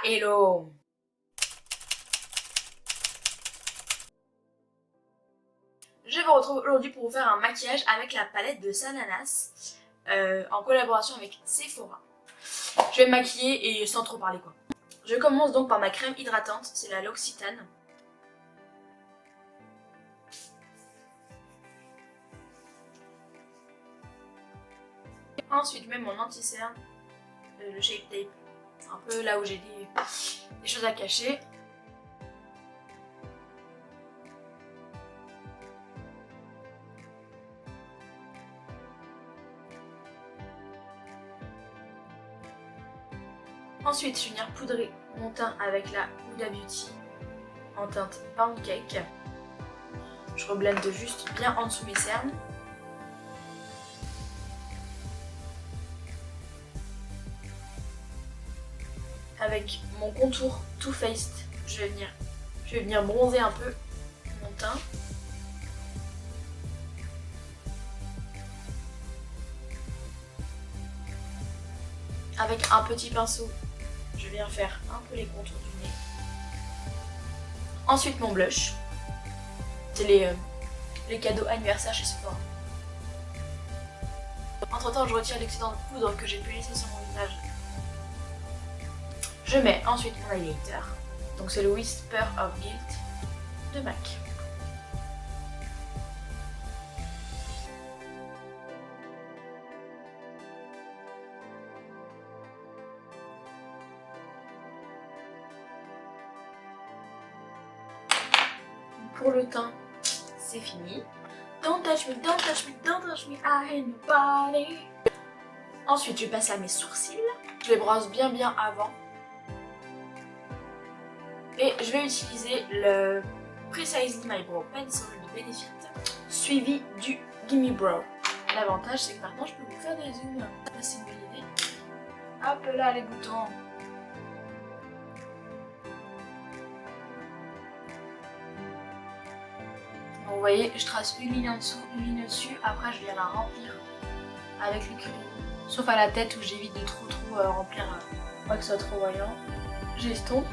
hello! Je vous retrouve aujourd'hui pour vous faire un maquillage avec la palette de Sananas en collaboration avec Sephora. Je vais me maquiller et sans trop parler quoi. Je commence donc par ma crème hydratante, c'est la L'Occitane. Ensuite je mets mon anti-cerne, le Shape Tape, un peu là où j'ai des choses à cacher. Ensuite, je vais venir poudrer mon teint avec la Huda Beauty en teinte Pancake. Je reblende juste bien en dessous mes cernes. Avec mon contour Too Faced, je vais venir bronzer un peu mon teint. Avec un petit pinceau, je viens faire un peu les contours du nez. Ensuite mon blush. C'est les cadeaux anniversaire chez Sephora. Entre temps je retire l'excédent de poudre que j'ai pu laisser sur mon visage. Je mets ensuite mon highlighter. Donc c'est le Whisper of Guilt de MAC. Pour le teint, c'est fini. Don't touch me, don't touch me, don't touch me, I hate nobody. Ensuite, je passe à mes sourcils. Je les brosse bien avant. Et je vais utiliser le Precisely My Brow Pencil de Benefit, suivi du Gimme Brow. L'avantage, c'est que maintenant, je peux vous faire des zooms. Ça, c'est une bonne idée. Hop là, les boutons. Vous voyez, je trace une ligne en dessous, une ligne au-dessus, après je viens la remplir avec le crayon. Sauf à la tête où j'évite de trop remplir, pas que ce soit trop voyant. J'estompe.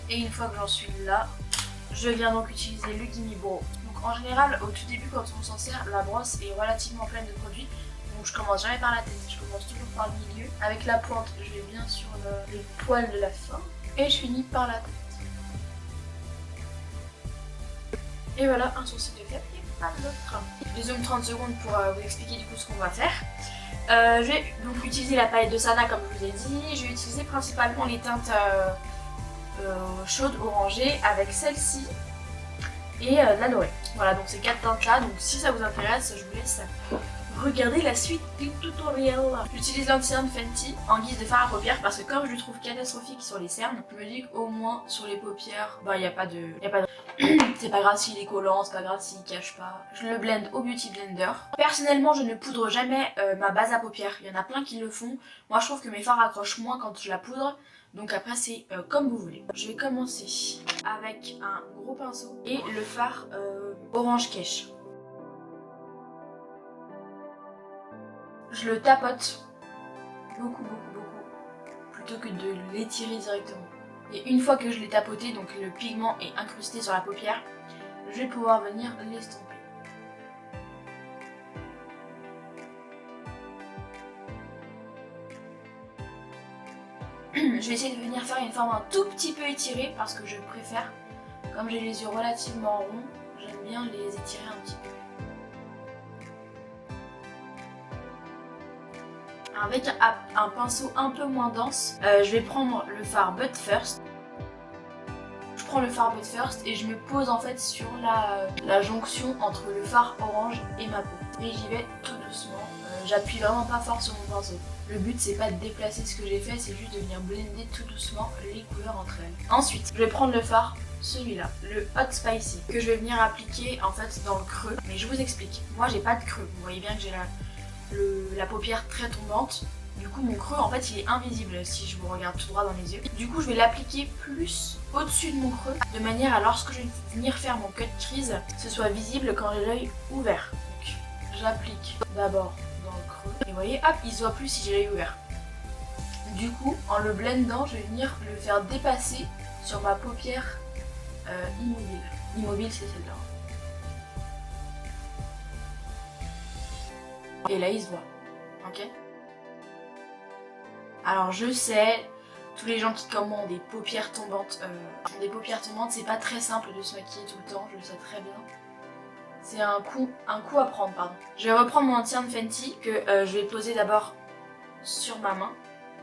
Et une fois que j'en suis là, je viens donc utiliser le Gimme Brow. Donc en général, au tout début quand on s'en sert, la brosse est relativement pleine de produits. Donc je commence jamais par la tête, je commence toujours par le milieu. Avec la pointe, je vais bien sur le poil de la fin. Et je finis par la tête. Et voilà, un sourcil de fait et pas d'autre. Je zoome 30 secondes pour vous expliquer du coup ce qu'on va faire. Je vais donc utiliser la palette de Sana comme je vous ai dit. Je vais utiliser principalement les teintes chaudes orangées avec celle-ci et la dorée. Voilà, donc ces 4 teintes là. Donc si ça vous intéresse, je vous laisse regarder la suite du tutoriel. J'utilise l'anti-cerne Fenty en guise de fard à paupières parce que comme je le trouve catastrophique sur les cernes, je me dis qu'au moins sur les paupières, bah il n'y a pas de... C'est pas grave s'il est collant, c'est pas grave s'il cache pas. Je le blende au Beauty Blender. Personnellement, je ne poudre jamais ma base à paupières. Il y en a plein qui le font. Moi, je trouve que mes fards accrochent moins quand je la poudre. Donc après, c'est comme vous voulez. Je vais commencer avec un gros pinceau et le fard Orange Cash. Je le tapote beaucoup, plutôt que de l'étirer directement. Et une fois que je l'ai tapoté, donc le pigment est incrusté sur la paupière, je vais pouvoir venir l'estomper. Je vais essayer de venir faire une forme un tout petit peu étirée parce que je préfère, comme j'ai les yeux relativement ronds, j'aime bien les étirer un petit peu. Avec un pinceau un peu moins dense, je vais prendre le fard But First. Je prends le fard But First et je me pose en fait sur la jonction entre le fard orange et ma peau. Et j'y vais tout doucement. J'appuie vraiment pas fort sur mon pinceau. Le but c'est pas de déplacer ce que j'ai fait, c'est juste de venir blender tout doucement les couleurs entre elles. Ensuite, je vais prendre le fard, celui-là, le Hot Spicy, que je vais venir appliquer en fait dans le creux. Mais je vous explique, moi j'ai pas de creux. Vous voyez bien que j'ai la paupière très tombante. Du coup mon creux en fait il est invisible si je vous regarde tout droit dans les yeux. Du coup je vais l'appliquer plus au-dessus de mon creux de manière à lorsque je vais venir faire mon cut crease, ce soit visible quand j'ai l'œil ouvert. Donc j'applique d'abord dans le creux et vous voyez hop il se voit plus si j'ai l'œil ouvert. Du coup, en le blendant, je vais venir le faire dépasser sur ma paupière immobile. Immobile, c'est celle-là. Et là, il se voit. Ok? Alors, je sais, tous les gens qui commandent des paupières tombantes, c'est pas très simple de se maquiller tout le temps, je le sais très bien. C'est un coup à prendre, pardon. Je vais reprendre mon anti-cerne Fenty que je vais poser d'abord sur ma main.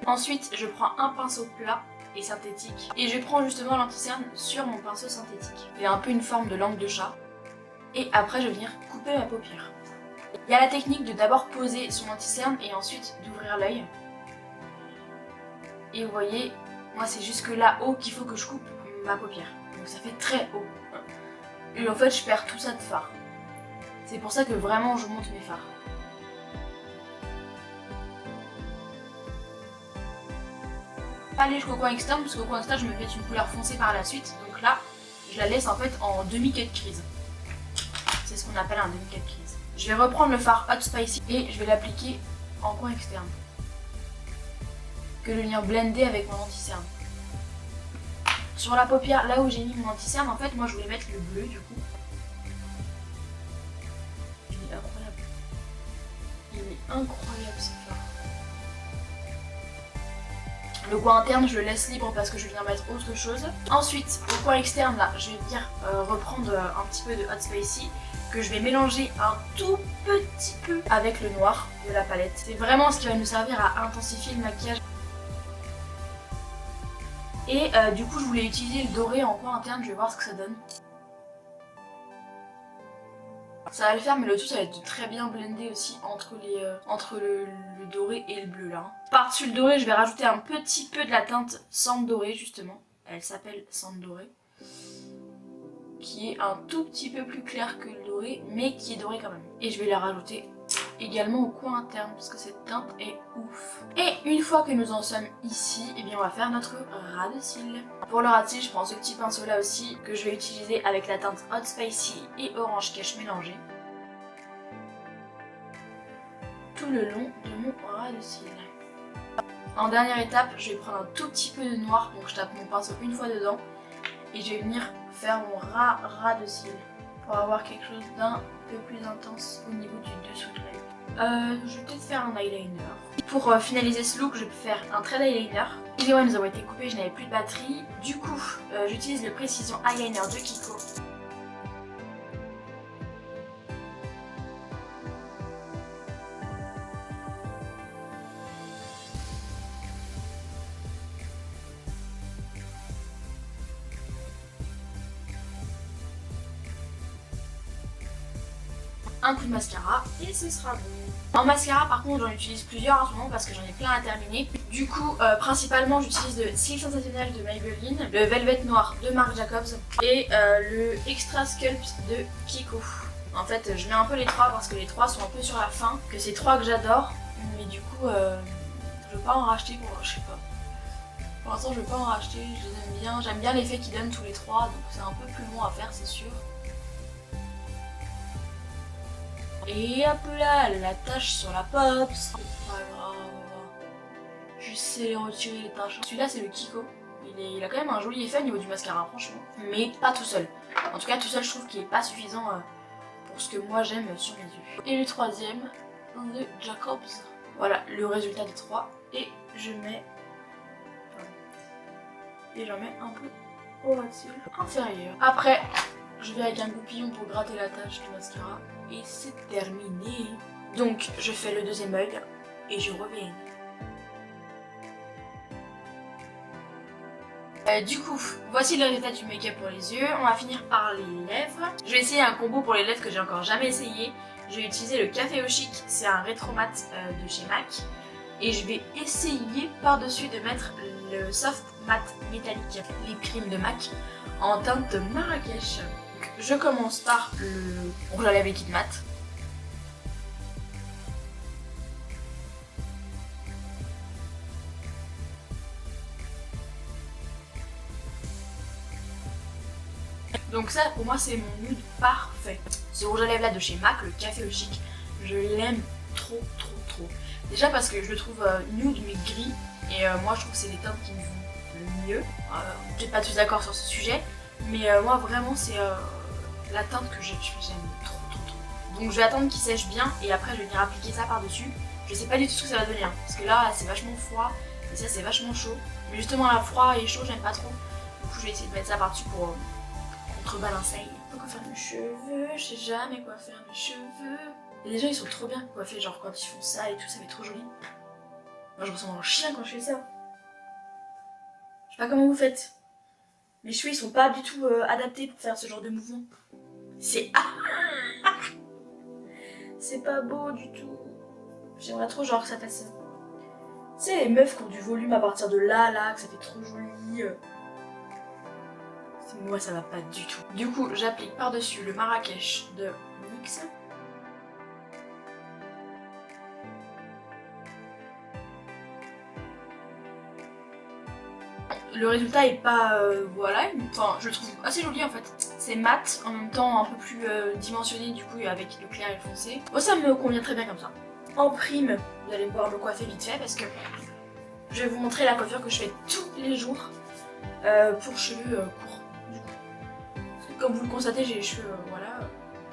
Ensuite, je prends un pinceau plat et synthétique et je prends justement l'anti-cerne sur mon pinceau synthétique. Il a un peu une forme de langue de chat. Et après, je vais venir couper ma paupière. Il y a la technique de d'abord poser son anti-cerne et ensuite d'ouvrir l'œil. Et vous voyez, moi c'est jusque là-haut qu'il faut que je coupe ma paupière. Donc ça fait très haut. Et en fait, je perds tout ça de fard. C'est pour ça que vraiment je monte mes fards. Pas aller jusqu'au coin externe, parce qu'au coin externe je me fais une couleur foncée par la suite. Donc là, je la laisse en fait en demi-quai de crise. C'est ce qu'on appelle un demi-quai de crise. Je vais reprendre le fard Hot Spicy et je vais l'appliquer en coin externe. Que je vais venir blender avec mon anti-cerne. Sur la paupière, là où j'ai mis mon anti-cerne, en fait, moi je voulais mettre le bleu du coup. Il est incroyable. Il est incroyable ce fard. Le coin interne, je le laisse libre parce que je viens mettre autre chose. Ensuite, au coin externe, là, je vais venir reprendre un petit peu de Hot Spicy que je vais mélanger un tout petit peu avec le noir de la palette. C'est vraiment ce qui va nous servir à intensifier le maquillage. Et du coup, je voulais utiliser le doré en coin interne, je vais voir ce que ça donne. Ça va le faire, mais le tout, ça va être très bien blendé aussi entre le doré et le bleu là. Par-dessus le doré, je vais rajouter un petit peu de la teinte Cendre Dorée justement. Elle s'appelle Cendre Dorée. Qui est un tout petit peu plus clair que le doré, mais qui est doré quand même. Et je vais la rajouter également au coin interne parce que cette teinte est ouf. Et une fois que nous en sommes ici, eh bien on va faire notre ras de cils. Pour le ras de cils, je prends ce petit pinceau là aussi que je vais utiliser avec la teinte Hot Spicy et Orange Cash mélangée. Tout le long de mon ras de cils. En dernière étape, je vais prendre un tout petit peu de noir, donc je tape mon pinceau une fois dedans et je vais venir faire mon ras de cils pour avoir quelque chose d'un peu plus intense au niveau du dessous de l'œil. Je vais peut-être faire un eyeliner. Pour finaliser ce look, je vais faire un trait d'eyeliner. Les doigts nous avons été coupés, je n'avais plus de batterie. Du coup, j'utilise le Précision Eyeliner de Kiko. Un coup de mascara et ce sera bon. En mascara par contre j'en utilise plusieurs en ce moment parce que j'en ai plein à terminer. Du coup principalement j'utilise le Cils Sensationnel de Maybelline, le Velvet Noir de Marc Jacobs et le Extra Sculpt de Kiko. En fait je mets un peu les trois parce que les trois sont un peu sur la fin, que c'est trois que j'adore, mais du coup je veux pas en racheter pour, je sais pas. Pour l'instant je veux pas en racheter, je les aime bien, j'aime bien l'effet qu'ils donnent tous les trois donc c'est un peu plus long à faire c'est sûr. Et hop là, la tache sur la pop, c'est pas grave. Je sais retirer les taches. Celui-là c'est le Kiko. Il a quand même un joli effet au niveau du mascara franchement. Mais pas tout seul. En tout cas tout seul je trouve qu'il est pas suffisant pour ce que moi j'aime sur mes yeux. Et le troisième, de Jacobs. Voilà le résultat des trois. Et je mets... Et j'en mets un peu au ras de cils inférieur. Après, je vais avec un goupillon pour gratter la tache du mascara. Et c'est terminé. Donc je fais le deuxième œil et je reviens. Du coup, voici le résultat du make-up pour les yeux. On va finir par les lèvres. Je vais essayer un combo pour les lèvres que j'ai encore jamais essayé. Je vais utiliser le Café au Chic, c'est un rétro mat de chez MAC. Et je vais essayer par-dessus de mettre le Soft Matte Métallique Lip Cream de MAC en teinte Marrakech. Je commence par le rouge à lèvres liquide mat. Donc ça pour moi c'est mon nude parfait. Ce rouge à lèvres là de chez MAC, le Café au Chic, je l'aime trop. Déjà parce que je le trouve nude mais gris Et moi je trouve que c'est les teintes qui me vont le mieux. Peut-être pas tous d'accord sur ce sujet, mais moi vraiment c'est la teinte que j'aime trop. Donc je vais attendre qu'il sèche bien et après je vais venir appliquer ça par dessus. Je sais pas du tout ce que ça va donner, hein, parce que là c'est vachement froid et ça c'est vachement chaud. Mais justement là froid et chaud j'aime pas trop. Du coup je vais essayer de mettre ça par dessus pour contrebalancer. Quoi faire mes cheveux, je sais jamais quoi faire mes cheveux. Et les gens ils sont trop bien coiffés, genre quand ils font ça et tout, ça fait trop joli. Moi je ressemble à un chien quand je fais ça. Je sais pas comment vous faites. Mes cheveux ils sont pas du tout adaptés pour faire ce genre de mouvement. C'est c'est pas beau du tout. J'aimerais trop genre que ça fasse... Tu sais les meufs qui ont du volume à partir de là, que ça fait trop joli. Moi ça va pas du tout. Du coup j'applique par dessus le Marrakech de NYX. Le résultat est pas... voilà, enfin je le trouve assez joli en fait. C'est mat, en même temps un peu plus dimensionné du coup avec le clair et le foncé. Moi ça me convient très bien comme ça. En prime, vous allez pouvoir me coiffer vite fait parce que je vais vous montrer la coiffure que je fais tous les jours pour cheveux courts. Du coup. Comme vous le constatez, j'ai les cheveux voilà,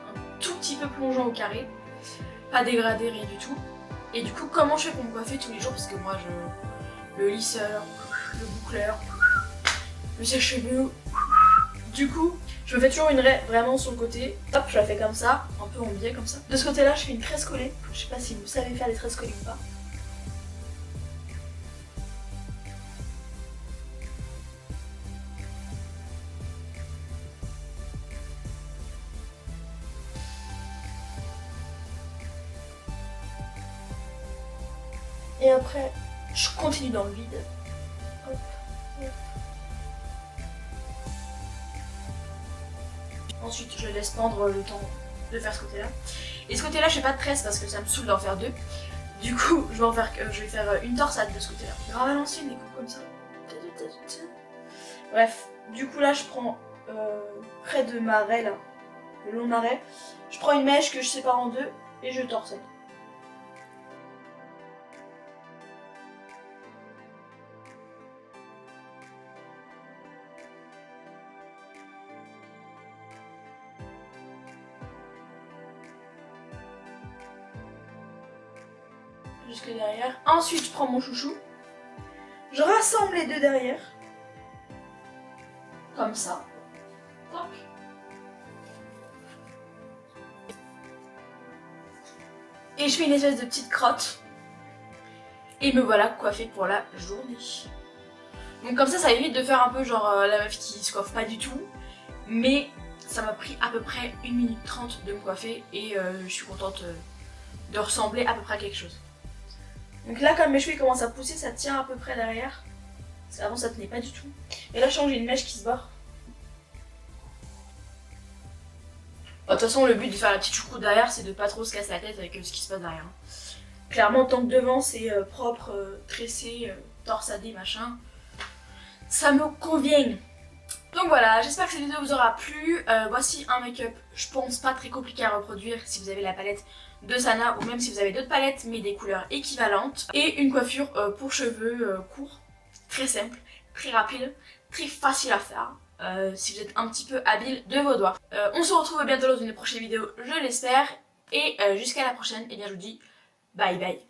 un tout petit peu plongeants au carré, pas dégradés, rien du tout. Et du coup, comment je fais pour me coiffer tous les jours? Parce que moi, le lisseur, le boucleur, le sèche-cheveux. Du coup, je me fais toujours une raie vraiment sur le côté. Hop, je la fais comme ça, un peu en biais comme ça. De ce côté-là, je fais une tresse collée. Je sais pas si vous savez faire des tresses collées ou pas. Et après, je continue dans le vide. Hop, hop. Ensuite, je laisse pendre le temps de faire ce côté-là. Et ce côté-là, je fais pas de tresse parce que ça me saoule d'en faire deux. Du coup, je vais faire une torsade de ce côté-là. Grave à l'ancienne, des coupes comme ça. Bref, du coup là, je prends près de ma raie là, le long de ma raie. Je prends une mèche que je sépare en deux et je torsade. Jusque derrière. Ensuite, je prends mon chouchou. Je rassemble les deux derrière. Comme ça. Tac. Et je fais une espèce de petite crotte. Et me voilà coiffée pour la journée. Donc comme ça évite de faire un peu genre la meuf qui se coiffe pas du tout. Mais ça m'a pris à peu près 1 minute 30 de me coiffer. Et je suis contente de ressembler à peu près à quelque chose. Donc là, comme mes cheveux commencent à pousser, ça tient à peu près derrière. Parce qu'avant, ça tenait pas du tout. Et là, je sens que j'ai une mèche qui se barre. De toute façon, le but de faire la petite choucroute derrière, c'est de pas trop se casser la tête avec ce qui se passe derrière. Clairement, tant que devant, c'est propre, tressé, torsadé, machin, ça me convient. Donc voilà, j'espère que cette vidéo vous aura plu. Voici un make-up, je pense pas très compliqué à reproduire si vous avez la palette de Sana ou même si vous avez d'autres palettes mais des couleurs équivalentes. Et une coiffure pour cheveux courts, très simple, très rapide, très facile à faire. Si vous êtes un petit peu habile de vos doigts. On se retrouve bientôt dans une prochaine vidéo, je l'espère. Et jusqu'à la prochaine, et bien je vous dis bye bye.